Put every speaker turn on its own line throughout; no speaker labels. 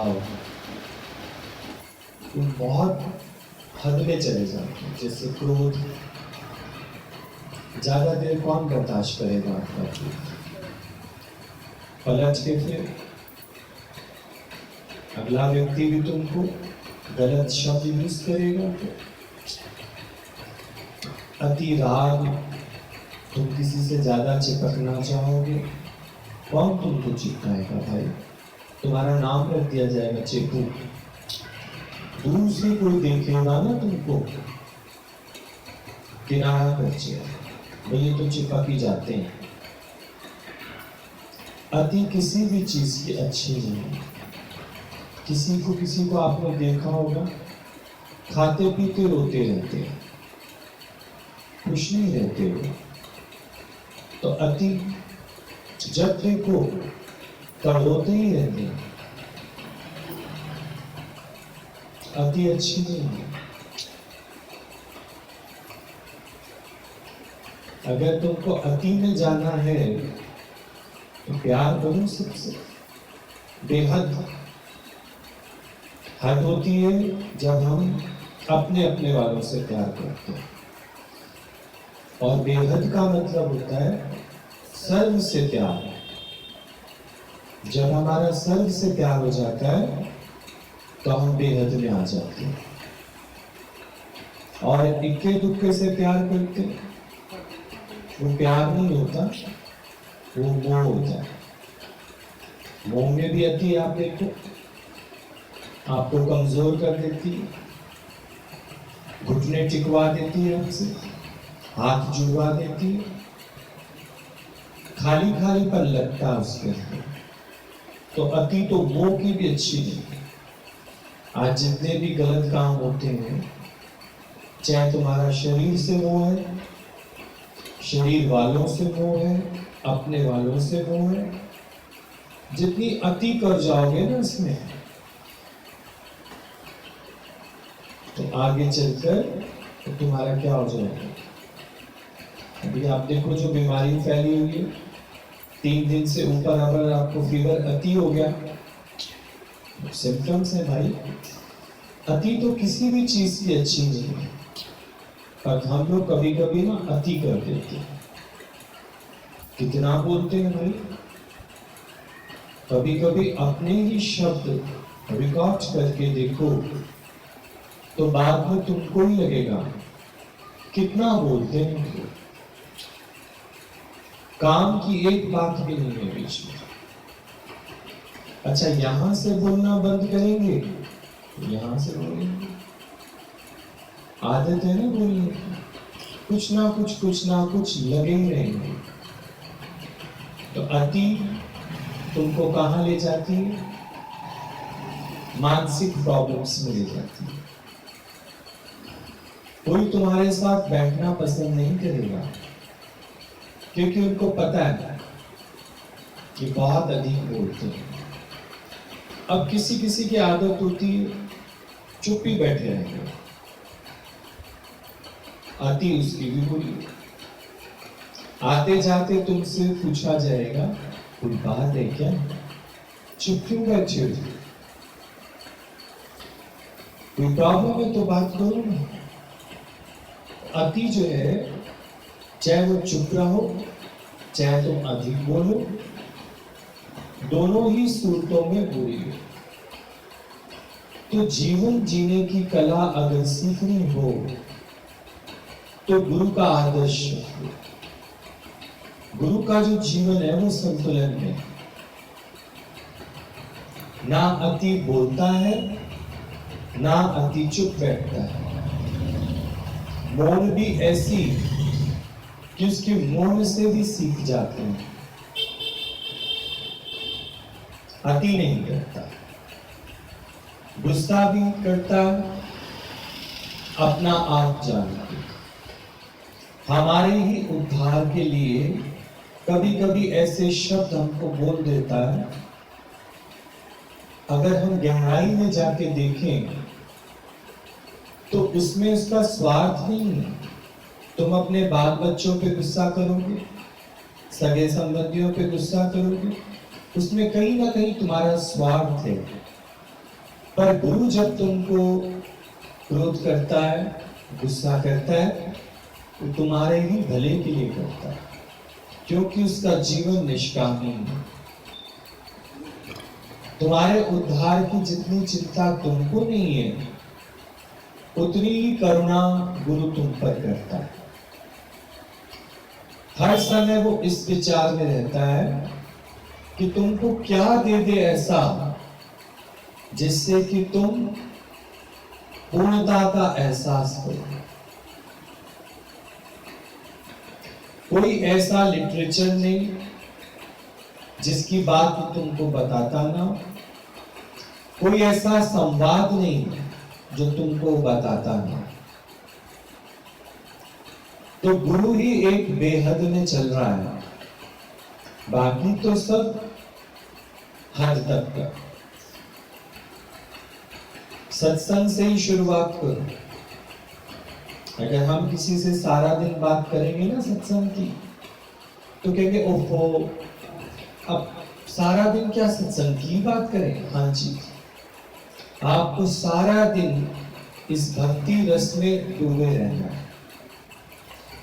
भाव वो बहुत हद में चले जाते हैं। जैसे क्रोध, ज्यादा देर कौन बर्दाश्त करेगा आपका क्रोध? पलट के फिर अगला व्यक्ति भी तुमको गलत शब्द यूज करेगा तो अति राग, तुम किसी से ज्यादा चिपकना चाहोगे, कौन तुमको चिपकाएगा भाई? तुम्हारा नाम रख दिया जाएगा चिपू। दूर से कोई देखेगा ना तुमको, किनारा कर जाएगा, ये तो चिपक ही जाते हैं। अति किसी भी चीज की अच्छी नहीं है। किसी को आपने देखा होगा, खाते पीते रोते रहते हैं, खुश नहीं रहते हो। तो अति जब देखो तब रोते ही रहते हैं। अति अच्छी नहीं है। अगर तुमको अति में जाना है तो प्यार करो सबसे, बेहद। हद होती है जब हम अपने अपने वालों से प्यार करते हैं, और बेहद का मतलब होता है सर्व से प्यार। जब हमारा सर्व से प्यार हो जाता है तो हम बेहद में आ जाते हैं। और इक्के दुक्के से प्यार करते, वो प्यार नहीं होता, वो मोह होता है। मोह में भी अति आप देखो, आपको कमजोर कर देती है, घुटने टिकवा देती है हमसे, हाथ जुड़वा देती है, खाली खाली पर लगता है उसके अंदर। तो अति तो मोह की भी अच्छी नहीं है। आज जितने भी गलत काम होते हैं, चाहे तुम्हारा शरीर से मोह है, शरीर वालों से मोह है, अपने वालों से मोह है, जितनी अति कर जाओगे ना इसमें, तो आगे चलकर तो तुम्हारा क्या हो जाएगा? अभी आप देखो जो बीमारी फैली हुई है, 3 दिन से ऊपर अगर आपको फीवर अति हो गया, सिम्टम्स है भाई। अति तो किसी भी चीज की अच्छी नहीं है, पर हम लोग कभी कभी ना अति कर देते हैं। कितना बोलते हैं भाई? कभी कभी अपने ही शब्द रिकॉर्ड करके देखो तो बाद में तुमको ही लगेगा कितना बोलते हैं। काम की एक बात भी नहीं है बीच में। अच्छा, यहां से बोलना बंद करेंगे, यहां से बोलेंगे। आदत है ना बोलने की, कुछ ना कुछ लगे ही रहेंगे। तो अति तुमको कहां ले जाती है? मानसिक प्रॉब्लम्स में ले जाती है। कोई तुम्हारे साथ बैठना पसंद नहीं करेगा, क्योंकि उनको पता है कि बहुत अधिक बोलते हैं। अब किसी किसी की आदत होती है चुप ही बैठे रहेंगे, अति उसकी भी बुरी। आते जाते तुमसे पूछा जाएगा कोई बात है क्या, चुप क्यों बैठे हो? कोई प्रॉब्लम है तो बात करो ना। अति जो है, चाहे वो चुप रहो, चाहे तुम अधिक बोलो, दोनों ही सूरतों में बुरी है। तो जीवन जीने की कला अगर सीखनी हो तो गुरु का आदर्श, गुरु का जो जीवन है वो संतुलन में, ना अति बोलता है ना अति चुप बैठता है। मौन भी ऐसी कि उसके मौन से भी सीख जाते हैं। अति नहीं करता, गुस्सा भी करता, अपना आप जानते। हमारे ही उद्धार के लिए कभी कभी ऐसे शब्द हमको बोल देता है, अगर हम गहराई में जाके देखें तो उसमें उसका स्वार्थ नहीं है। तुम अपने बाल बच्चों पे गुस्सा करोगे, सगे संबंधियों पे गुस्सा करोगे, उसमें कहीं ना कहीं तुम्हारा स्वार्थ है। पर गुरु जब तुमको क्रोध करता है, गुस्सा करता है, वो तुम्हारे ही भले के लिए करता है, क्योंकि उसका जीवन निष्कामी है। तुम्हारे उद्धार की जितनी चिंता तुमको नहीं है, उतनी ही करुणा गुरु तुम पर करता है। हर समय वो इस विचार में रहता है कि तुमको क्या दे दे ऐसा जिससे कि तुम पूर्णता का एहसास करो। कोई ऐसा लिटरेचर नहीं जिसकी बात तुमको बताता ना, कोई ऐसा संवाद नहीं जो तुमको बताता ना। तो गुरु ही एक बेहद में चल रहा है, बाकी तो सब हद तक का। सत्संग से ही शुरुआत करो। अगर हम किसी से सारा दिन बात करेंगे ना सत्संग की, तो कहेंगे ओहो, अब सारा दिन क्या सत्संग की बात करें? हाँ जी, आपको सारा दिन इस भक्ति रस में डूबे रहना है।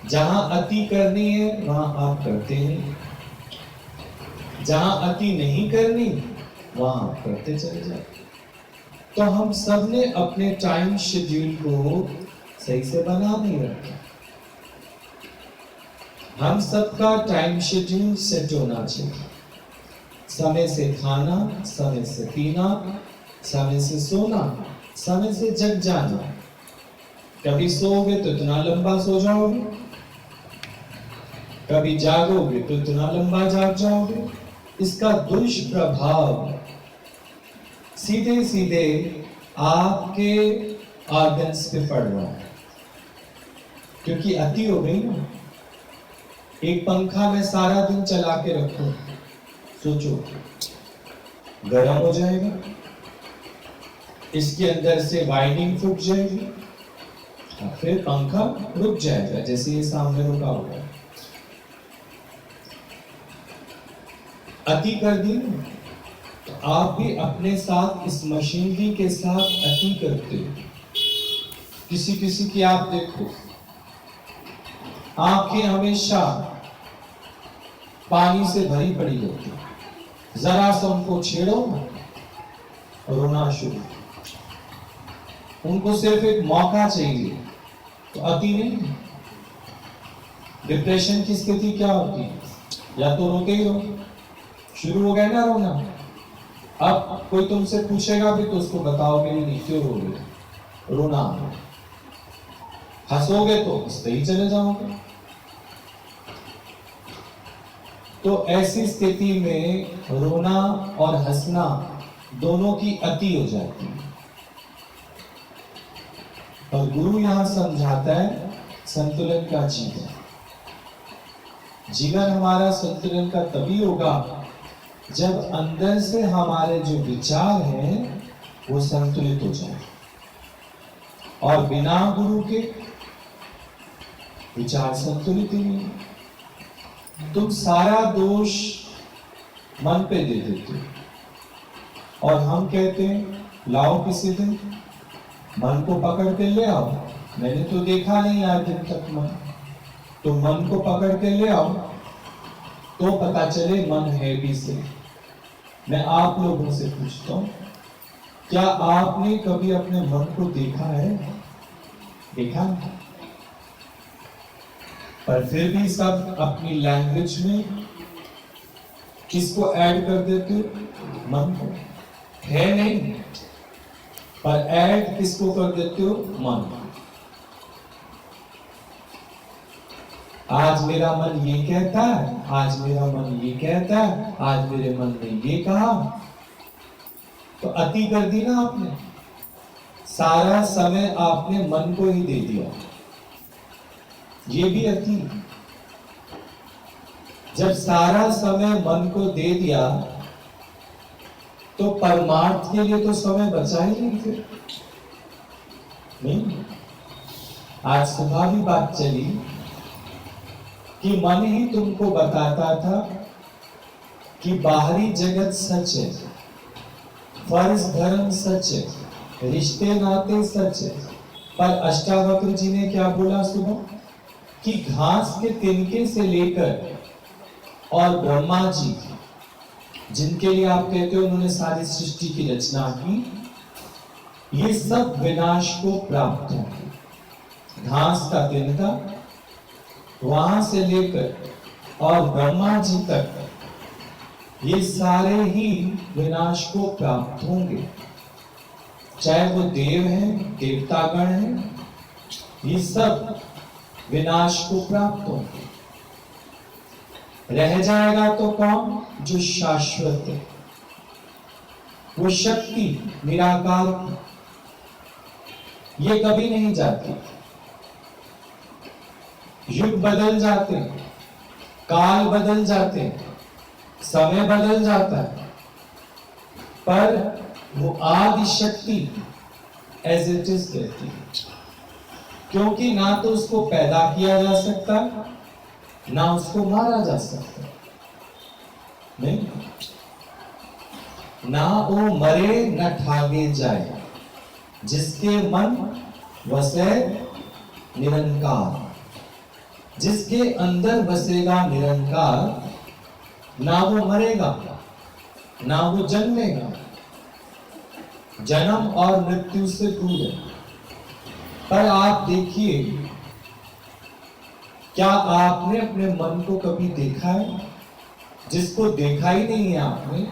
जहां अति करनी है वहां आप करते नहीं, जहां अति नहीं करनी वहां आप करते चले जाए। तो हम सब ने अपने टाइम शेड्यूल को सही से बना नहीं रखा। हम सबका टाइम शेड्यूल सेट होना चाहिए। समय से खाना, समय से पीना, समय से सोना, समय से जग जाना। कभी सोओगे तो इतना लंबा सो जाओगे, कभी जागोगे तो इतना लंबा जाग जाओगे। इसका दुष्प्रभाव सीधे सीधे आपके ऑर्गन्स पे पड़ रहा है, क्योंकि अति हो गई ना। एक पंखा में सारा दिन चला के रखो, सोचो गर्म हो जाएगा, इसके अंदर से वाइंडिंग फूट जाएगी, फिर पंखा रुक जाएगा, जैसे ये सामने रुका हुआ है। अति कर दी ना, तो आप भी अपने साथ इस मशीनरी के साथ अति करते हो। किसी किसी की आप देखो, आंखें हमेशा पानी से भरी पड़ी होती, जरा सा उनको छेड़ो रोना शुरू। उनको सिर्फ एक मौका चाहिए, तो अति नहीं। डिप्रेशन की स्थिति क्या होती है? या तो रोते ही रहो, शुरू हो गया ना रोना, अब कोई तुमसे पूछेगा भी तो उसको बताओगे नहीं क्यों रो रहे, रोना। हंसोगे तो हंसते ही चले जाओगे। तो ऐसी स्थिति में रोना और हंसना दोनों की अति हो जाती है। और गुरु यहां समझाता है संतुलन का जीवन। जीवन हमारा संतुलन का तभी होगा जब अंदर से हमारे जो विचार हैं वो संतुलित हो जाए। और बिना गुरु के विचार संतुलित ही नहीं। तुम सारा दोष मन पे दे देते हो, और हम कहते हैं लाओ किसी दिन मन को पकड़ के ले आओ। मैंने तो देखा नहीं आज दिन तक मन, तो मन को पकड़ के ले आओ तो पता चले मन है भी से। मैं आप लोगों से पूछता हूं, क्या आपने कभी अपने मन को देखा है? देखा नहीं। पर फिर भी सब अपनी लैंग्वेज में किसको ऐड कर देते हो? मन को। है नहीं, पर ऐड किसको कर देते हो? मन। आज मेरा मन ये कहता है, आज मेरा मन ये कहता है, आज मेरे मन ने ये कहा, तो अति कर दी ना आपने। सारा समय आपने मन को ही दे दिया, ये भी अति। जब सारा समय मन को दे दिया तो परमार्थ के लिए तो समय बचा ही नहीं फिर। नहीं, आज सुबह भी बात चली कि मन ही तुमको बताता था कि बाहरी जगत सच है, फर्ज धर्म सच है, रिश्ते नाते सच है, पर अष्टावक्र जी ने क्या बोला सुनो, कि घास के तिनके से लेकर और ब्रह्मा जी, जिनके लिए आप कहते हो उन्होंने सारी सृष्टि की रचना की, ये सब विनाश को प्राप्त होंगे। घास का तिनका वहां से लेकर और ब्रह्मा जी तक, ये सारे ही विनाश को प्राप्त होंगे। चाहे वो देव हैं, देवतागण हैं, ये सब विनाश को प्राप्त होंगे। रह जाएगा तो कौन? जो शाश्वत है, वो शक्ति निराकार, ये कभी नहीं जाती। युग बदल जाते, काल बदल जाते, समय बदल जाता है, पर वो आदि शक्ति एज इट इज रहती है। क्योंकि ना तो उसको पैदा किया जा सकता, ना उसको मारा जा सकता, नहीं, ना वो मरे न ठागे जाए, जिसके मन वसे निरंकार, जिसके अंदर बसेगा निरंकार, ना वो मरेगा ना वो जन्मेगा, जन्म और मृत्यु से दूर है। पर आप देखिए, क्या आपने अपने मन को कभी देखा है? जिसको देखा ही नहीं है आपने,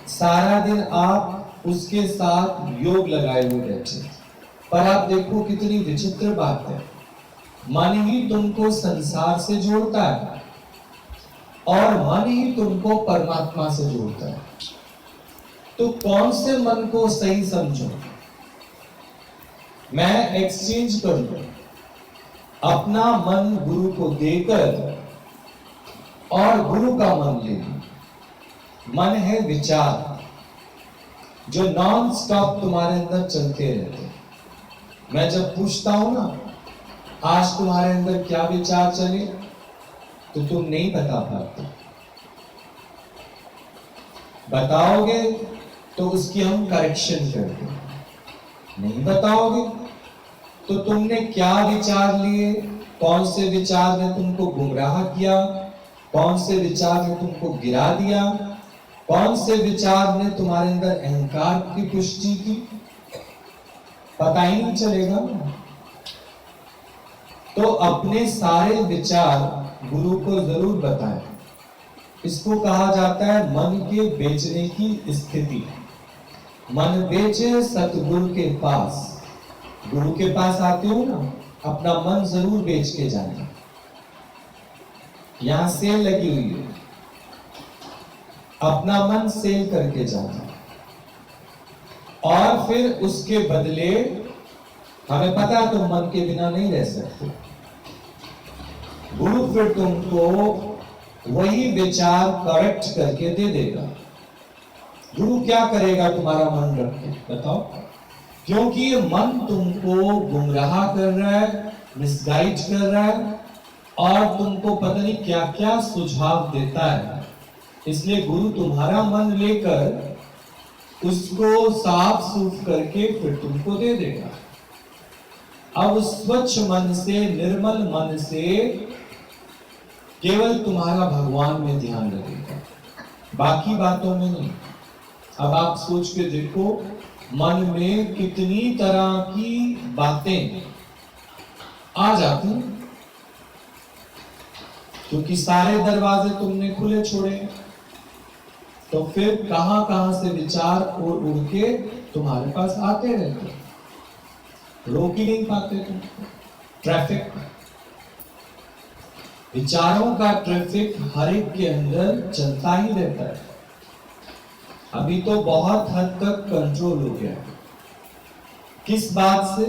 सारा दिन आप उसके साथ योग लगाए हुए बैठे। पर आप देखो कितनी विचित्र बात है, मन ही तुमको संसार से जोड़ता है और मन ही तुमको परमात्मा से जोड़ता है। तो कौन से मन को सही समझो? मैं एक्सचेंज करूं, अपना मन गुरु को देकर और गुरु का मन ले लूं। मन है विचार, जो नॉन स्टॉप तुम्हारे अंदर चलते रहते। मैं जब पूछता हूं ना, आज तुम्हारे अंदर क्या विचार चले, तो तुम नहीं बता पाते। बताओगे तो उसकी हम करेक्शन करते, नहीं बताओगे तो तुमने क्या विचार लिए, कौन से विचार ने तुमको गुमराह किया, कौन से विचार ने तुमको गिरा दिया, कौन से विचार ने तुम्हारे अंदर अहंकार की पुष्टि की, पता ही नहीं चलेगा। तो अपने सारे विचार गुरु को जरूर बताएं। इसको कहा जाता है मन के बेचने की स्थिति। मन बेचे सतगुरु के पास। गुरु के पास आते हो ना, अपना मन जरूर बेच के जाना। यहां सेल लगी हुई है, अपना मन सेल करके जाना, और फिर उसके बदले हमें पता है तुम मन के बिना नहीं रह सकते। गुरु फिर तुमको वही विचार करेक्ट करके दे देगा। गुरु क्या करेगा तुम्हारा मन रख के, बताओ? क्योंकि ये मन तुमको गुमराह कर रहा है, मिसगाइड कर रहा है, और तुमको पता नहीं क्या क्या सुझाव देता है। इसलिए गुरु तुम्हारा मन लेकर उसको साफ सूफ करके फिर तुमको दे देगा। अब स्वच्छ मन से, निर्मल मन से केवल तुम्हारा भगवान में ध्यान लगेगा, बाकी बातों में नहीं। अब आप सोच के देखो, मन में कितनी तरह की बातें आ जाती, क्योंकि सारे दरवाजे तुमने खुले छोड़े। तो फिर कहां कहां से विचार उड़ के तुम्हारे पास आते रहते, रोक ही नहीं पाते तुम। ट्रैफिक, विचारों का ट्रैफिक हर एक के अंदर चलता ही रहता है। अभी तो बहुत हद तक कंट्रोल हो गया। किस बात से?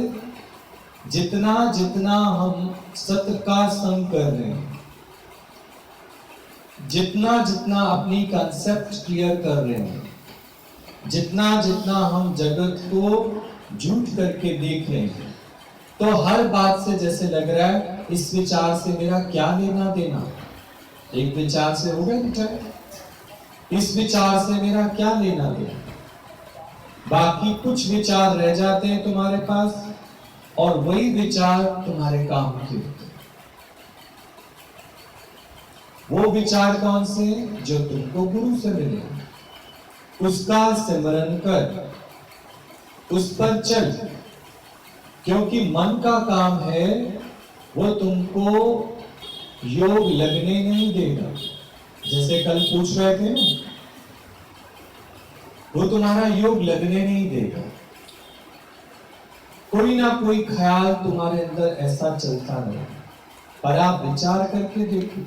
जितना जितना हम सत्य का संग कर रहे हैं, जितना जितना अपनी कंसेप्ट क्लियर कर रहे हैं, जितना जितना हम जगत को झूठ करके देख रहे हैं, तो हर बात से जैसे लग रहा है इस विचार से मेरा क्या लेना देना। एक विचार से हो गया बेटा, इस विचार से मेरा क्या लेना देना। बाकी कुछ विचार रह जाते हैं तुम्हारे पास, और वही विचार तुम्हारे काम के होते हैं। वो विचार कौन से हैं? जो तुमको गुरु से मिले, उसका सिमरन कर, उस पर चल, क्योंकि मन का काम है वो तुमको योग लगने नहीं देगा। जैसे कल पूछ रहे थे ना, वो तुम्हारा योग लगने नहीं देगा। कोई ना कोई ख्याल तुम्हारे अंदर ऐसा चलता रहे, पर आप विचार करके देखो,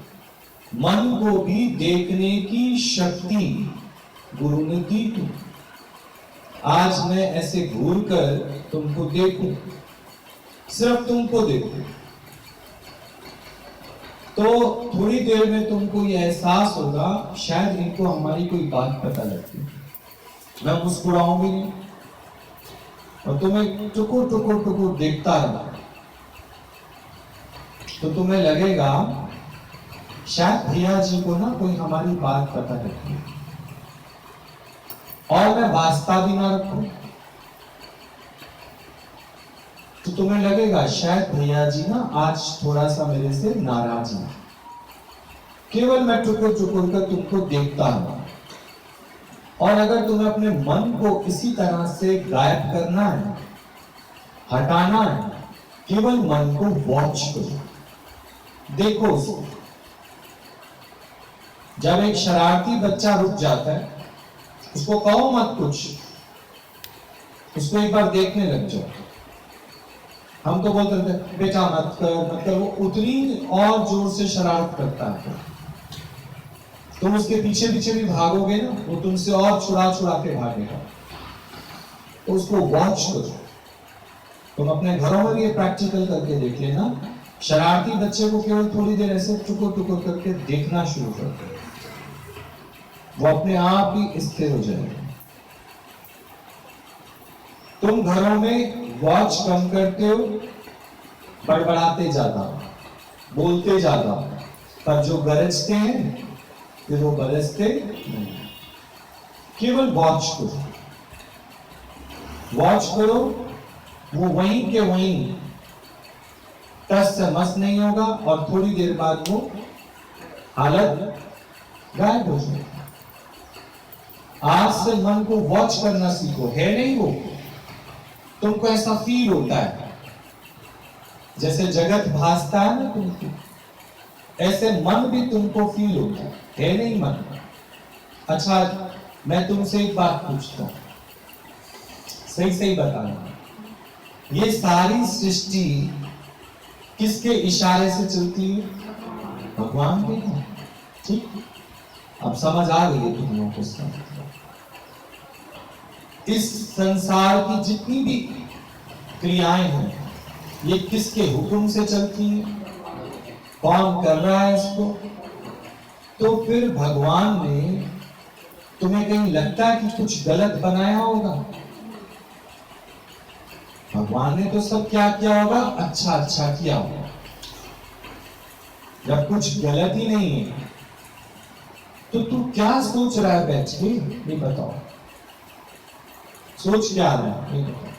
मन को भी देखने की शक्ति गुरु ने दी थी। आज मैं ऐसे घूर कर तुमको देखूं, सिर्फ तुमको देखूं, तो थोड़ी देर में तुमको ये एहसास होगा शायद इनको हमारी कोई बात पता लगती है। मैं मुस्कुराऊंगी नहीं और तुम्हें टुकुर टुकुर टुकुर देखता रहा, तो तुम्हें लगेगा शायद भैया जी को ना कोई हमारी बात पता लगती है, और मैं वास्ता भी ना रखूं तो तुम्हें लगेगा शायद भैया जी ना आज थोड़ा सा मेरे से नाराज है। केवल मैं टुकुर टुकुर कर तुमको देखता हूं। और अगर तुम्हें अपने मन को इसी तरह से गायब करना है, हटाना है, केवल मन को वॉच करो, देखो उसको। जब एक शरारती बच्चा रुक जाता है, उसको कहो मत कुछ, उसको एक बार देखने लग जाओ। हम तो बोलते थे बेटा मत कर मत कर, वो उतनी और जोर से शरारत करता है, तुम उसके पीछे पीछे भी भागोगे ना, वो तुमसे और छुड़ा छुड़ा के भागेगा। तो उसको वॉच करो। तुम अपने घरों में ये प्रैक्टिकल करके देख लेना, शरारती बच्चे को केवल थोड़ी देर ऐसे टुकुर टुकुर करके देखना शुरू कर दो, वो अपने आप ही स्थिर हो जाएगा। तुम घरों में वॉच कम करते हो, बड़बड़ाते ज्यादा, बोलते ज्यादा, पर जो गरजते हैं फिर वो बरसते नहीं। केवल वॉच करो, वॉच करो, वो वहीं के वहीं टस से मस नहीं होगा, और थोड़ी देर बाद वो हालत गायब हो जाएगी। आज से मन को वॉच करना सीखो। है नहीं वो, तुमको ऐसा फील होता है जैसे जगत भासता है ना तुमको, ऐसे मन भी तुमको फील होता है नहीं मन। अच्छा, मैं तुमसे एक बात पूछता हूं, सही सही बताना, ये सारी सृष्टि किसके इशारे से चलती है? भगवान के। ठीक, अब समझ आ गई है तुम लोगों को इसका मतलब। इस संसार की जितनी भी क्रियाएं हैं, ये किसके हुक्म से चलती हैं? कौन कर रहा है इसको? तो फिर भगवान ने तुम्हें कहीं लगता है कि कुछ गलत बनाया होगा? भगवान ने तो सब क्या किया होगा? अच्छा अच्छा किया होगा। जब कुछ गलत ही नहीं है तो तू क्या सोच रहा है बैठ के? नहीं बताओ, सोच क्या रहा है? नहीं बताओ।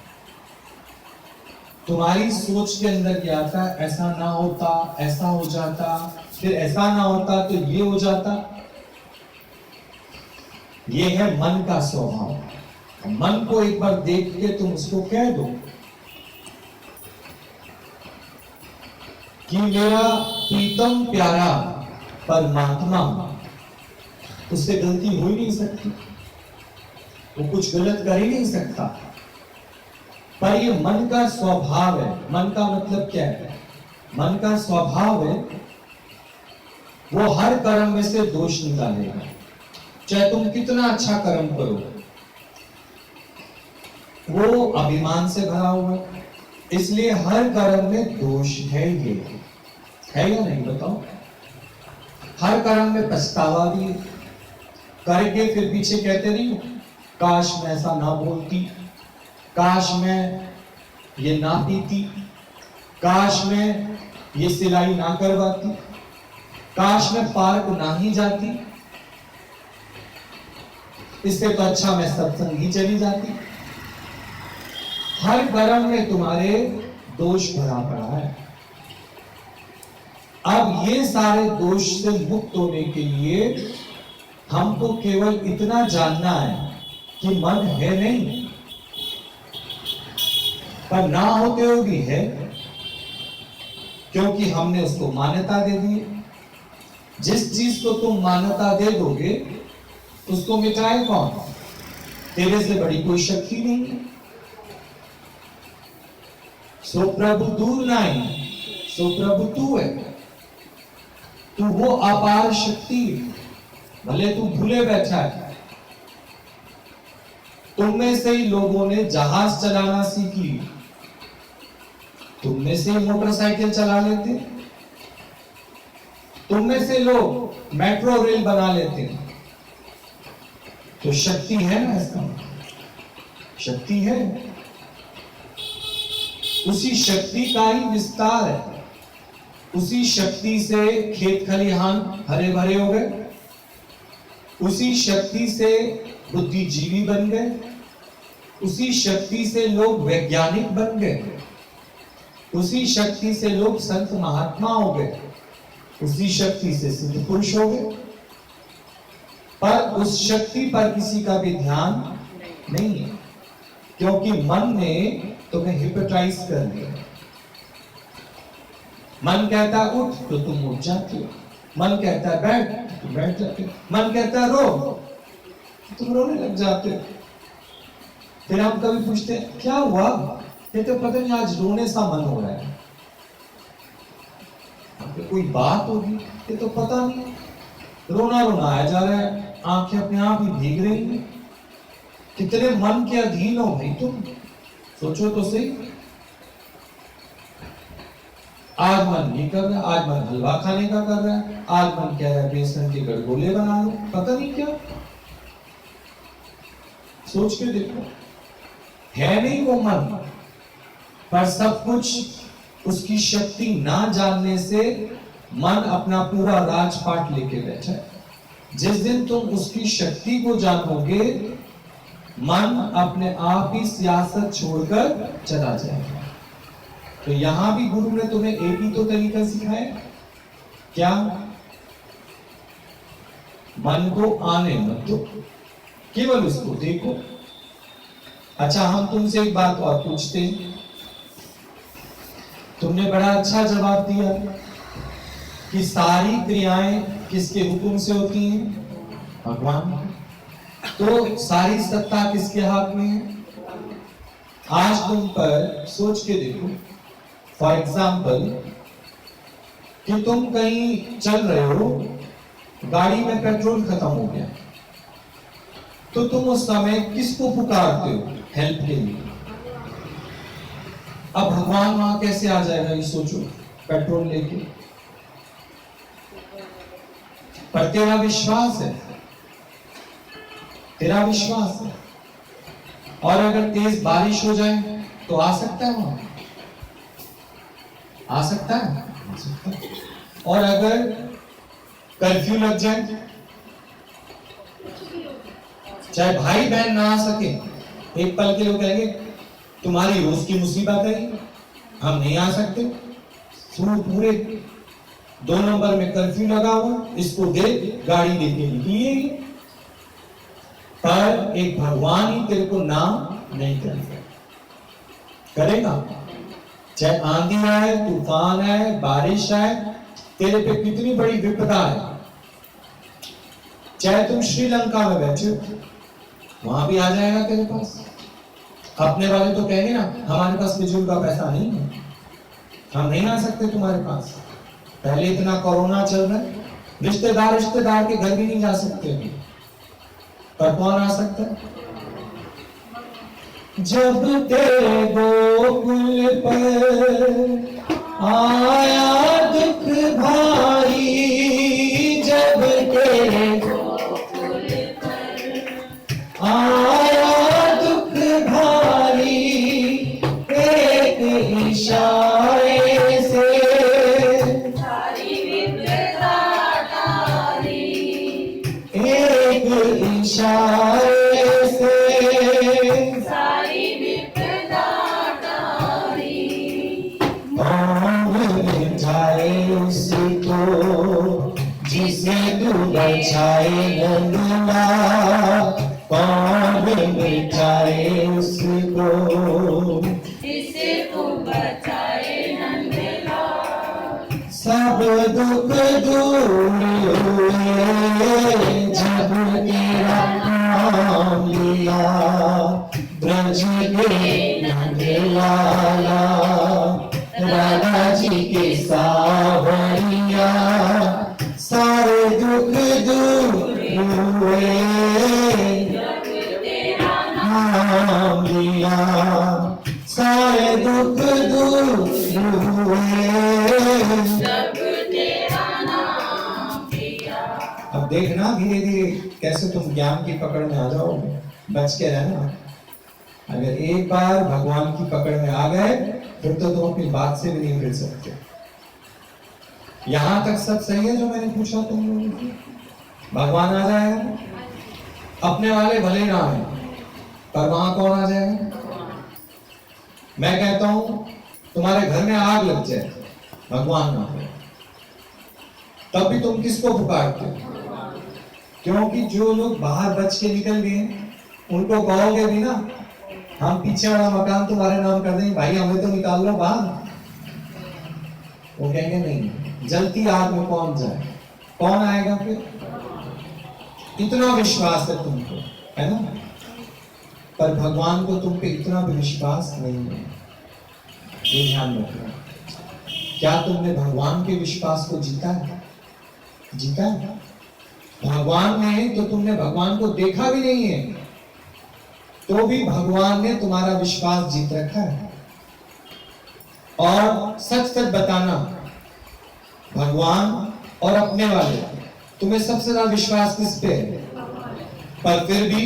तुम्हारी सोच के अंदर क्या आता है? ऐसा ना होता, ऐसा हो जाता, फिर ऐसा ना होता तो ये हो जाता। ये है मन का स्वभाव। मन को एक बार देख के तुम उसको कह दो कि मेरा प्रीतम प्यारा परमात्मा, उससे गलती हो ही नहीं सकती, वो कुछ गलत कर ही नहीं सकता। पर ये मन का स्वभाव है। मन का मतलब क्या है? मन का स्वभाव है वो हर कर्म में से दोष निकालेगा, चाहे तुम कितना अच्छा कर्म करो। वो अभिमान से भरा हुआ है, इसलिए हर कर्म में दोष है। ये है या नहीं बताओ? हर कर्म में पछतावा भी है, करके फिर पीछे कहते नहीं काश मैं ऐसा ना बोलती, काश मैं ये ना पीती, काश मैं ये सिलाई ना करवाती, काश मैं पार्क ना ही जाती, इससे तो अच्छा मैं सत्संग ही चली जाती। हर कर्म में तुम्हारे दोष भरा पड़ा है। अब ये सारे दोष से मुक्त होने के लिए हमको केवल इतना जानना है कि मन है नहीं, पर ना होते हुए भी है, क्योंकि हमने उसको मान्यता दे दी। जिस चीज को तुम मान्यता दे दोगे उसको मिटाए कौन? तेरे से बड़ी कोई शक्ति नहीं है। सो प्रभु दूर नहीं, सो प्रभु तू है। तू वो अपार शक्ति, भले तू भूले बैठा है। तुम में से ही लोगों ने जहाज चलाना सीख ली, तुम में से मोटरसाइकिल चला लेते, तुम में से लोग मेट्रो रेल बना लेते। तो शक्ति है ना, इसका शक्ति है। उसी शक्ति का ही विस्तार है। उसी शक्ति से खेत खलिहान हरे भरे हो गए, उसी शक्ति से बुद्धिजीवी बन गए, उसी शक्ति से लोग वैज्ञानिक बन गए, उसी शक्ति से लोग संत महात्मा हो गए, उसी शक्ति से सिद्ध पुरुष हो गए। पर उस शक्ति पर किसी का भी ध्यान नहीं है, क्योंकि मन ने तुम्हें हिप्नोटाइज कर दिया। मन कहता है उठ तो तुम उठ जाते हो, मन कहता है बैठ तो तुम बैठ जाते हो, मन कहता है रो तो तुम रोने लग जाते हो। फिर हम कभी पूछते हैं क्या हुआ, ये तो पता नहीं आज रोने सा मन हो रहा है। कोई बात होगी, ये तो पता नहीं, रोना रोना आया जा रहा है, आंखें अपने आप ही भीग रही हैं। कितने मन के अधीन हो भाई तुम, सोचो तो सही। आज मन नहीं कर रहा, आज मन हलवा खाने का कर रहा है, आज मन कह रहा है बेसन के गड़गोले बना लो, पता नहीं क्या। सोच के देखो, है नहीं वो मन, पर सब कुछ उसकी शक्ति ना जानने से मन अपना पूरा राजपाट लेके बैठा है। जिस दिन तुम उसकी शक्ति को जानोगे, मन अपने आप ही सियासत छोड़कर चला जाएगा। तो यहां भी गुरु ने तुम्हें एक ही तो तरीका सिखाया, क्या? मन को आने मत दो, केवल उसको देखो। अच्छा, हम तुमसे एक बात और पूछते हैं, तुमने बड़ा अच्छा जवाब दिया कि सारी क्रियाएं किसके हुक्म से होती हैं? भगवान। तो सारी सत्ता किसके हाथ में है? आज तुम पर सोच के देखो। फॉर एग्जाम्पल कि तुम कहीं चल रहे हो, गाड़ी में पेट्रोल खत्म हो गया, तो तुम उस समय किसको पुकारते हो हेल्प के लिए? अब भगवान वहां कैसे आ जाएगा ये सोचो, पेट्रोल लेके। पर तेरा विश्वास है, तेरा विश्वास है। और अगर तेज बारिश हो जाए तो आ सकता है वहां, आ सकता है, आ सकता है। और अगर कर्फ्यू लग जाए, चाहे भाई बहन ना आ सके, एक पल के लोग कहेंगे तुम्हारी रोज की मुसीबत है, हम नहीं आ सकते। पूरे 2 नंबर में कर्फ्यू लगा हुआ, इसको दे गाड़ी लेके निकलिए। पर एक भगवान ही तेरे को नाम नहीं करेगा। चाहे आंधी आए, तूफान आए, बारिश आए, तेरे पे कितनी बड़ी विपदा है, चाहे तुम श्रीलंका में बैठे हो, वहां भी आ जाएगा तेरे पास। अपने वाले तो कहेंगे ना हमारे पास फिजूल का पैसा नहीं है, हम नहीं आ सकते तुम्हारे पास। पहले इतना कोरोना चल रहा है, रिश्तेदार के घर भी नहीं जा सकते अभी, पर कौन आ सकता है? जब तेरे गोकुल पर आया दुख भारी, जब तेरे गोकुल पर आया दुख भारी, एक इशारे से सारी विपदा टारी, एक इशारे से सारी विपदा बचाए नंदलाल, कौन मिटाए उसको,
इसको बचाए नंदलाल।
सब दुख दूर हुए जब तेरा नाम लिया, ब्रज के नंदलाला, राधा जी के सावरिया, सारे दुख दूर हुए
जब तेरा
नाम लिया, सारे दुख दूर हुए
जब तेरा नाम लिया।
अब देखना धीरे धीरे कैसे तुम ज्ञान की पकड़ में आ जाओगे। बच के रहना, अगर एक बार भगवान की पकड़ में आ गए फिर तो तुम अपनी बात से भी नहीं फिर सकते। यहां तक सब सही है जो मैंने पूछा तुम लोगों से? भगवान आ जाएगा, अपने वाले भले ना आए पर वहां कौन आ जाएगा? मैं कहता हूं तुम्हारे घर में आग लग जाए, भगवान ना आए, तब भी तुम किसको पुकारते हो? क्योंकि जो लोग बाहर बच के निकल गए उनको कहोगे भी ना, हम पीछे वाला मकान तुम्हारे नाम कर देंगे, भाई हमें तो निकाल लो बाहर। वो कहेंगे नहीं, जलती आग में कौन जाए, कौन आएगा फिर? इतना विश्वास है तुमको, है ना? पर भगवान को तुम पे इतना भी विश्वास नहीं है, ये ध्यान रखना। क्या तुमने भगवान के विश्वास को जीता है? जीता है? भगवान ने तो तुमने भगवान को देखा भी नहीं है, तो भी भगवान ने तुम्हारा विश्वास जीत रखा है। और सच सच बताना, भगवान और अपने वाले तुम्हें सबसे ज्यादा विश्वास किस पे है? पर फिर भी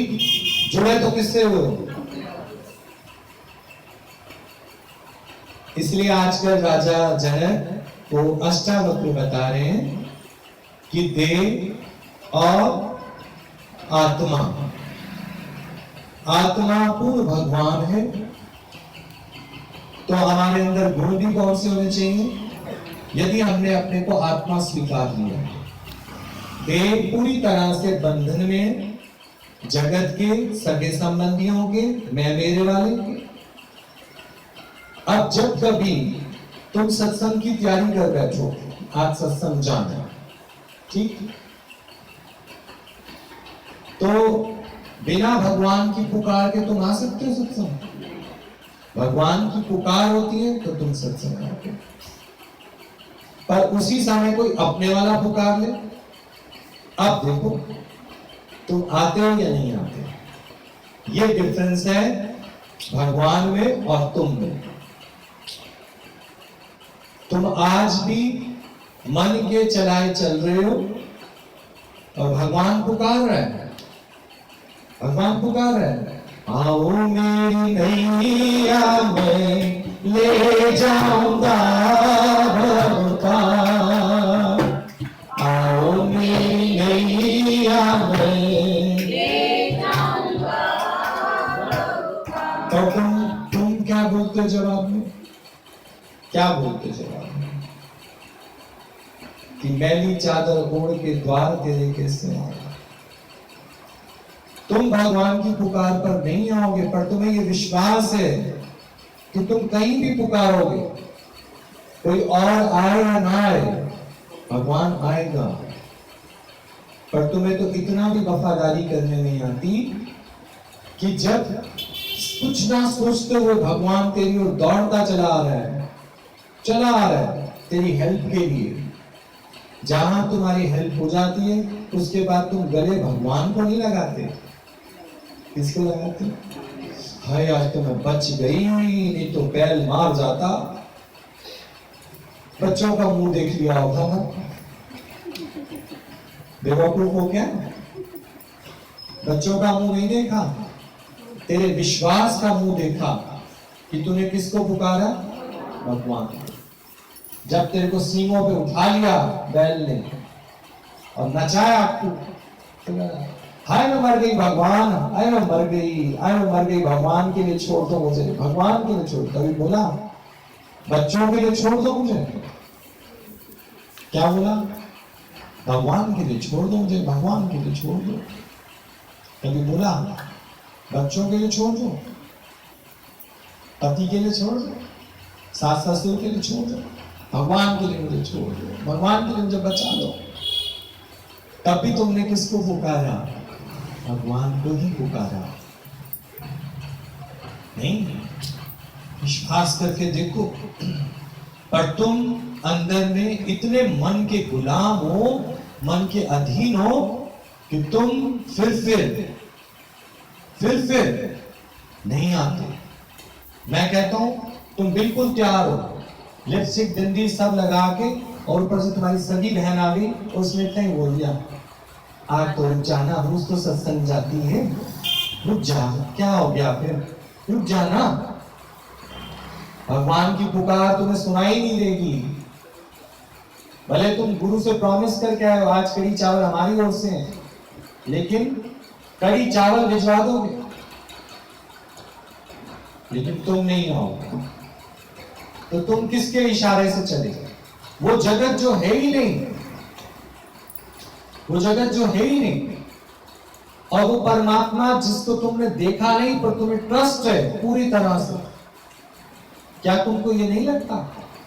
जुड़े तो किससे हो? इसलिए आजकल राजा जनक को अष्टावक्र बता रहे हैं कि देह और आत्मा, आत्मा पूर्ण भगवान है, तो हमारे अंदर गुण भी कौन से होने चाहिए? यदि हमने अपने को आत्मा स्वीकार लिया, देह पूरी तरह से बंधन में, जगत के सगे संबंधियों के, मैं मेरे वाले के। अब जब कभी तुम सत्संग की तैयारी कर बैठो, आज सत्संग जाना, ठीक, तो बिना भगवान की पुकार के तुम आ सकते हो सत्संग? भगवान की पुकार होती है तो तुम सत्संग आते हो। पर उसी समय कोई अपने वाला पुकार ले, अब देखो तुम आते हो या नहीं आते। ये डिफरेंस है भगवान में और तुम में। तुम आज भी मन के चलाए चल रहे हो और भगवान पुकार रहा है, भगवान पुकार रहा है, आओ मेरी नैया मैं ले जाऊंगा भगवान, आओ मेरी नैया मैं
ले जाऊंगा भगवान।
तो तुम क्या बोलते हो जवाब में? क्या बोलते जवाब में? कि मैली चादर ओढ़ के द्वार तेरे कैसे आऊंगा। तुम भगवान की पुकार पर नहीं आओगे, पर तुम्हें ये विश्वास है कि तुम कहीं भी पुकारोगे, कोई और आए या ना आए, भगवान आएगा। पर तुम्हें तो इतना भी वफादारी करने नहीं आती कि जब कुछ ना सोचते हुए भगवान तेरी ओर दौड़ता चला आ रहा है, चला आ रहा है तेरी हेल्प के लिए, जहां तुम्हारी हेल्प हो जाती है उसके बाद तुम गले भगवान को नहीं लगाते, किसको लगाते? हाय आज तो मैं बच गई, नहीं तो बैल मार जाता। बच्चों का मुंह देख लिया होता ना, बेवकूफ हो क्या? बच्चों का मुंह नहीं देखा, तेरे विश्वास का मुंह देखा कि तूने किसको पुकारा? भगवान। जब तेरे को सींगों पे उठा लिया बैल ने और नचाया आपको, हाय मैं मर गई भगवान, हाय मैं मर गई, हाय मैं मर गई, भगवान के लिए छोड़ दो मुझे, भगवान के लिए छोड़। कभी बोला बच्चों के लिए छोड़ दो मुझे? क्या बोला? भगवान के लिए छोड़ दो, मुझे भगवान के लिए छोड़ दो। कभी बोला बच्चों के लिए छोड़ दो, पति के लिए छोड़ दो, सास ससुर के लिए छोड़ दो, भगवान के लिए मुझे छोड़ दो, भगवान के लिए मुझे बचा लो। तब भी तुमने किसको पुकारा? भगवान को ही पुकारा। नहीं, विश्वास करके देखो। पर तुम अंदर में इतने मन के गुलाम हो, मन के अधीन हो कि तुम फिर नहीं आते। मैं कहता हूं तुम बिल्कुल तैयार हो, लिपस्टिक बिंदी सब लगा के, और ऊपर से तुम्हारी सगी बहन आ गई, उसने इतना ही बोल दिया, आज तो रुक जाना, रोज तो सत्संग जाती है, रुक जा। क्या हो गया फिर? रुक जाना। भगवान की पुकार तुम्हें सुनाई नहीं देगी। भले तुम गुरु से प्रॉमिस करके आए हो आज कड़ी चावल हमारी ओर से हैं, लेकिन कड़ी चावल भिजवा दोगे, लेकिन तुम नहीं आओगे, तो तुम किसके इशारे से चले? वो जगत जो है ही नहीं, वो जगत जो है ही नहीं, और वो परमात्मा जिसको तुमने देखा नहीं पर तुम्हें ट्रस्ट है पूरी तरह से। क्या तुमको ये नहीं लगता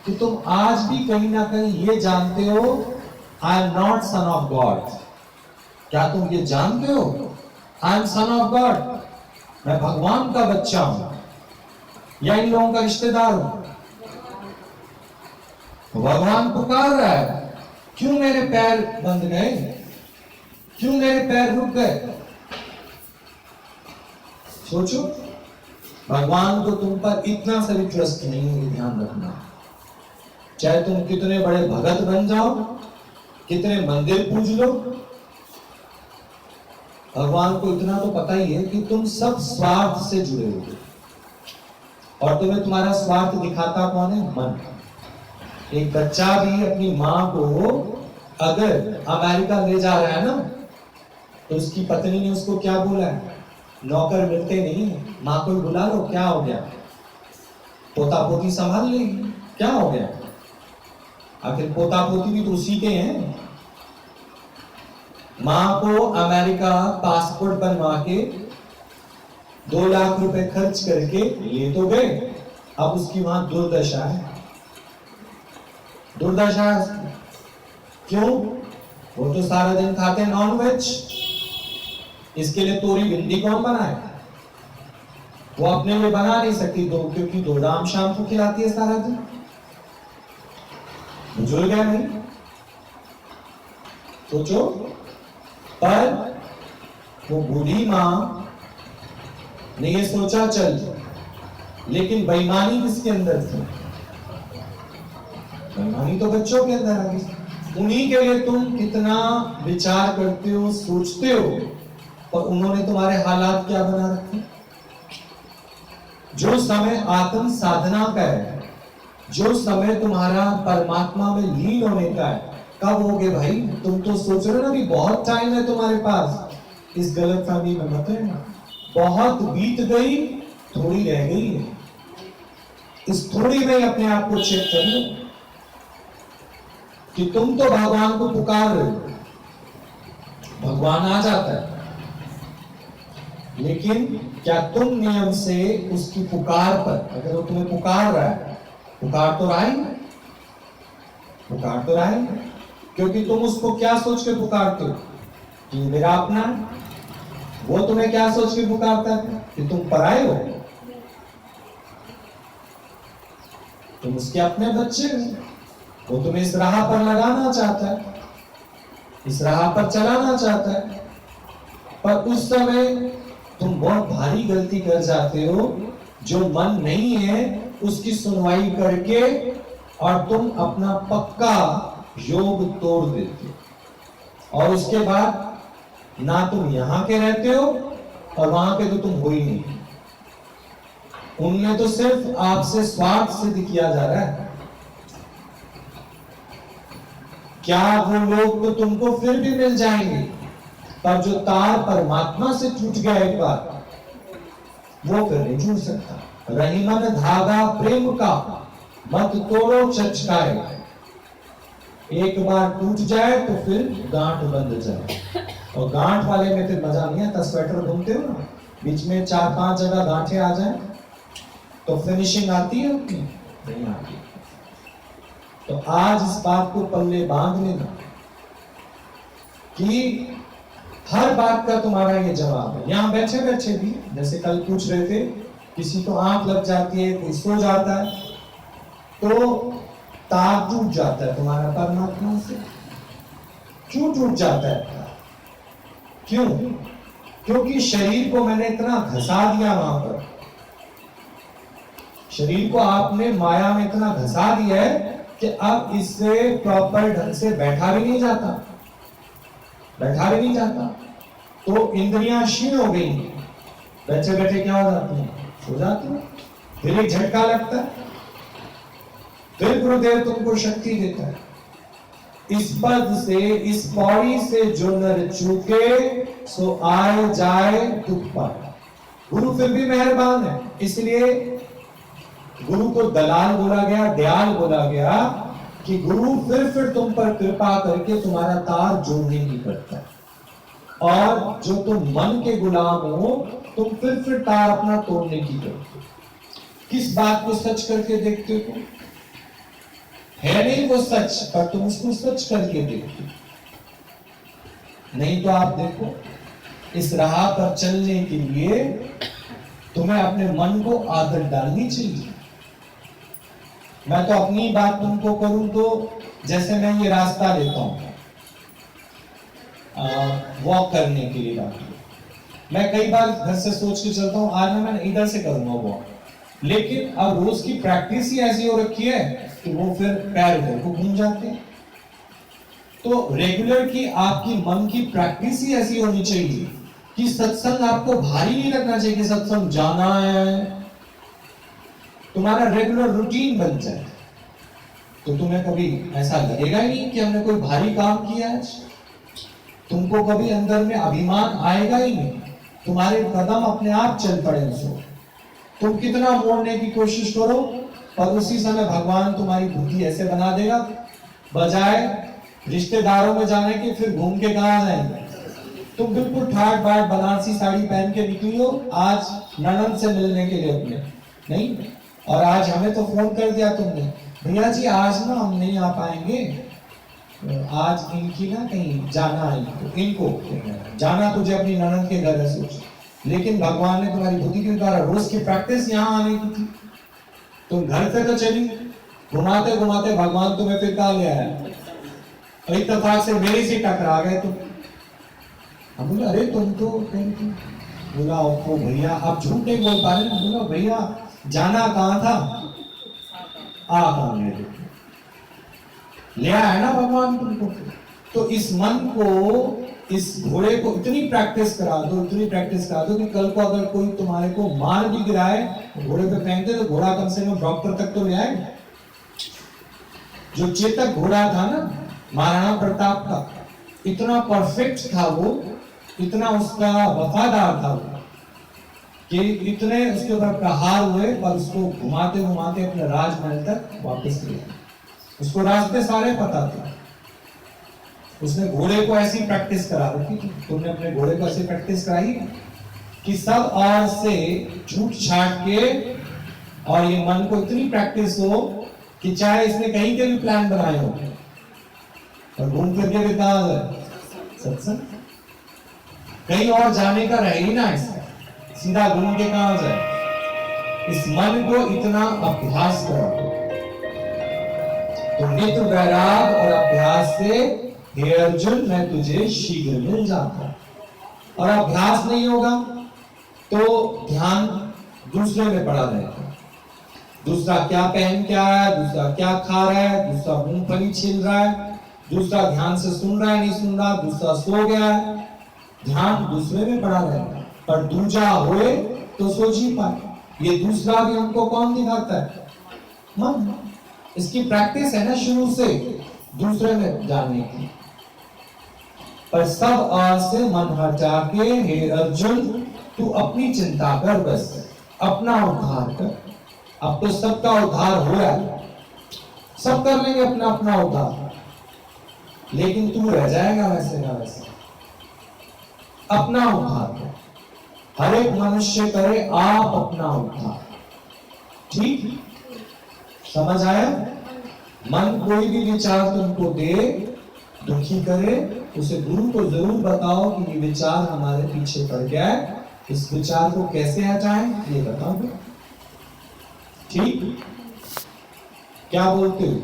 कि तुम आज भी कहीं ना कहीं ये जानते हो, I am not son of God? क्या तुम ये जानते हो? I am son of God, मैं भगवान का बच्चा हूं, या इन लोगों का रिश्तेदार हूं। भगवान पुकार रहा है, क्यों मेरे पैर बंद गए, क्यों मेरे पैर रुक गए? सोचो, भगवान को तुम पर इतना सा भी ट्रस्ट नहीं है, ध्यान रखना। चाहे तुम कितने बड़े भगत बन जाओ, कितने मंदिर पूज लो, भगवान को इतना तो पता ही है कि तुम सब स्वार्थ से जुड़े हो, और तुम्हें तुम्हारा स्वार्थ दिखाता कौन है? मन। एक बच्चा भी अपनी माँ को अगर अमेरिका ले जा रहा है ना, तो उसकी पत्नी ने उसको क्या बोला है? नौकर मिलते नहीं, माँ को बुला लो, क्या हो गया, पोता पोती संभाल लेगी, क्या हो गया? आखिर पोता पोती भी तो उसी के हैं। माँ को अमेरिका पासपोर्ट बनवा के 2 लाख रुपए खर्च करके ले तो गए, अब उसकी वहां दुर्दशा है, दुर्दशा है। क्यों? वो तो सारा दिन खाते हैं नॉनवेज, इसके लिए तोरी भिंडी कौन बनाए? वो अपने लिए बना नहीं सकती, क्योंकि 2 राम शाम को खिलाती है सारा दिन, बुजुर्ग है नहीं। सोचो, पर वो बूढ़ी मां ने ये सोचा चल, लेकिन बेईमानी किसके अंदर थी? बेईमानी तो बच्चों के अंदर आ गई। उन्हीं के लिए तुम कितना विचार करते हो, सोचते हो, और उन्होंने तुम्हारे हालात क्या बना रखे? जो समय आत्म साधना का है, जो समय तुम्हारा परमात्मा में लीन होने का है, कब होगे भाई? तुम तो सोच रहे हो ना भी बहुत टाइम है तुम्हारे पास, इस गलतफहमी में मत रहना। बहुत बीत गई, थोड़ी रह गई है, इस थोड़ी में अपने आप को चेक कर लो कि तुम तो भगवान को पुकार रहे हो, भगवान आ जाता है, लेकिन क्या तुम नियम से उसकी पुकार पर, अगर वो तुम्हें पुकार रहा है, पुकार तो रहा है, पुकार तो रहा है, क्योंकि तुम उसको क्या सोच के पुकारते हो कि मेरा अपना है। वो तुम्हें क्या सोच के पुकारता है कि तुम पराए हो, तुम उसके अपने बच्चे हो। वो तुम्हें इस राह पर लगाना चाहता है, इस राह पर चलाना चाहता है, पर उस समय तुम बहुत भारी गलती कर जाते हो, जो मन नहीं है उसकी सुनवाई करके, और तुम अपना पक्का योग तोड़ देते हो, और उसके बाद ना तुम यहां के रहते हो और वहां के तो तुम हो ही नहीं। उनमें तो सिर्फ आपसे स्वार्थ सिद्ध किया जा रहा है। क्या वो लोग तो तुमको फिर भी मिल जाएंगे, पर जो तार परमात्मा से टूट गया एक बार, वो फिर नहीं जुड़ सकता। रही मन धागा प्रेम का, मत तोड़ो चचकाए। एक बार टूट जाए तो फिर गांठ बंध जाए, और गांठ वाले में फिर मजा नहीं आता। स्वेटर बुनते हो ना, बीच में 4-5 जगह गांठें आ जाए तो फिनिशिंग आती है अपनी? नहीं आती। तो आज इस बात को पल्ले बांध लेना कि हर बात का तुम्हारा ये जवाब है। यहां बैठे बैठे भी, जैसे कल पूछ रहे थे, किसी को आंख लग जाती है, कोई सो जाता है, तो तार टूट जाता है तुम्हारा परमात्मा से। क्यों टूट जाता है? क्यों? क्योंकि शरीर को मैंने इतना घसा दिया वहां पर, शरीर को आपने माया में इतना घसा दिया है कि अब इससे प्रॉपर ढंग से बैठा भी नहीं जाता, बैठा भी नहीं जाता। तो इंद्रियां क्षीण हो गई, बैठे बैठे क्या हो जाती है? सो जाती है। फिर एक झटका लगता है, फिर गुरुदेव तुमको शक्ति देता है। इस पद से, इस पौड़ी से जो नर चूके सो आए जाए दुख पाए। गुरु फिर भी मेहरबान है, इसलिए गुरु को दलाल बोला गया, दयाल बोला गया कि गुरु फिर तुम पर कृपा करके तुम्हारा तार जोड़ने की करता है। और जो तुम मन के गुलाम हो, तुम फिर तार अपना तोड़ने की करते हो। किस बात को सच करके देखते हो? है नहीं वो सच, पर तुम उसको सच करके देखते हो। नहीं तो आप देखो, इस राह पर चलने के लिए तुम्हें अपने मन को आदत डालनी चाहिए। मैं तो अपनी बात तुमको करूं तो, जैसे मैं ये रास्ता लेता हूं वॉक करने के लिए बात, मैं कई बार घर से सोच के चलता हूं आज मैं इधर से करूंगा वॉक, लेकिन अब रोज की प्रैक्टिस ही ऐसी हो रखी है कि वो फिर पैर उधर को घूम जाते हैं। तो रेगुलर की आपकी मन की प्रैक्टिस ही ऐसी होनी चाहिए कि सत्संग आपको भारी नहीं लगना चाहिए कि सत्संग जाना है, तुम्हारा रेगुलर रूटीन बन जाए। तो तुम्हें कभी ऐसा लगेगा ही नहीं कि हमने कोई भारी काम किया है। तुमको कभी अंदर में अभिमान आएगा ही नहीं, तुम्हारे कदम अपने आप चल पड़े। तुम कितना मोड़ने की कोशिश करो, पर उसी समय भगवान तुम्हारी बुद्धि ऐसे बना देगा, बजाय रिश्तेदारों में जाने के फिर घूम के कहां जाएंगे। तुम बिल्कुल ठाट बाट बनारसी साड़ी पहन के निकली हो आज ननद से मिलने के लिए अपने, नहीं, और आज हमें तो फोन कर दिया तुमने, भैया जी आज ना हम नहीं आ पाएंगे, आज इनकी ना कहीं जाना है, तो इनको जाना तुझे अपनी ननद के घर है सोच। लेकिन भगवान ने तुम्हारी बुद्धि के द्वारा रोज की प्रैक्टिस यहाँ आने की थी, तुम घर से तो चली, घुमाते घुमाते भगवान तुम्हें फिर कहा गया है, इत्तेफाक से मेरी से टकरा गए तुम। हम बोला अरे तुम तो बोला आपको भैया आप झूठ नहीं बोल पा रहे, बोला भैया जाना कहाँ था, आ कहाँ ले आया ना भगवान तुमको। तो इस मन को, इस घोड़े को इतनी प्रैक्टिस करा दो, इतनी प्रैक्टिस करा दो कि कल को अगर कोई तुम्हारे को मार भी गिराए, घोड़े पे फेंक दे तो घोड़ा कम से कम डॉक्टर तक तो ले आएगा। जो चेतक घोड़ा था ना महाराणा प्रताप का, इतना परफेक्ट था वो, इतना उसका वफादार था वो, कि इतने उसके ऊपर प्रहार हुए पर उसको घुमाते घुमाते अपने राजमहल तक वापस ले आए। उसको रास्ते सारे पता थे, उसने घोड़े को ऐसी प्रैक्टिस करा रखी थी। तुमने अपने घोड़े को ऐसी प्रैक्टिस कराई कि सब और से छूट छाट के, और ये मन को इतनी प्रैक्टिस हो कि चाहे इसने कहीं के भी प्लान बनाए हो और घूम फिर के भी कहा जाए सत्संग, कहीं और जाने का रहे ही ना, इसका सीधा घूम के कहा जाए। इस मन को इतना अभ्यास करो, तो नित्य वैराग और अभ्यास से हे अर्जुन मैं तुझे शीघ्र मिल जाता। और अभ्यास नहीं होगा तो ध्यान दूसरे में पड़ा रहेगा, दूसरा क्या पहन के आया, दूसरा क्या खा रहा है, दूसरा मूंगफली छील रहा है, दूसरा ध्यान से सुन रहा है नहीं सुन रहा, दूसरा सो गया है, ध्यान दूसरे में पड़ा रहेगा। पर दूजा होए तो सोच ही पाए। ये दूसरा भी हमको कौन दिखाता है? मन। इसकी प्रैक्टिस है ना शुरू से दूसरे में जाने की। पर सब और से मन हटा के हे अर्जुन तू अपनी चिंता कर, बस अपना उद्धार कर। अब तो सबका उद्धार हो रहा है, सब कर लेंगे अपना अपना उद्धार। लेकिन तू रह जाएगा वैसे ना वैसे। अपना उद्धार कर, हर एक मनुष्य करे आप अपना उद्धार। ठीक, समझ आया? मन कोई भी विचार तुमको दे, दुखी करे, उसे गुरु को जरूर बताओ कि ये विचार हमारे पीछे पड़ गया है, इस विचार को कैसे हटाएं ये बताओ। ठीक, क्या बोलते हो?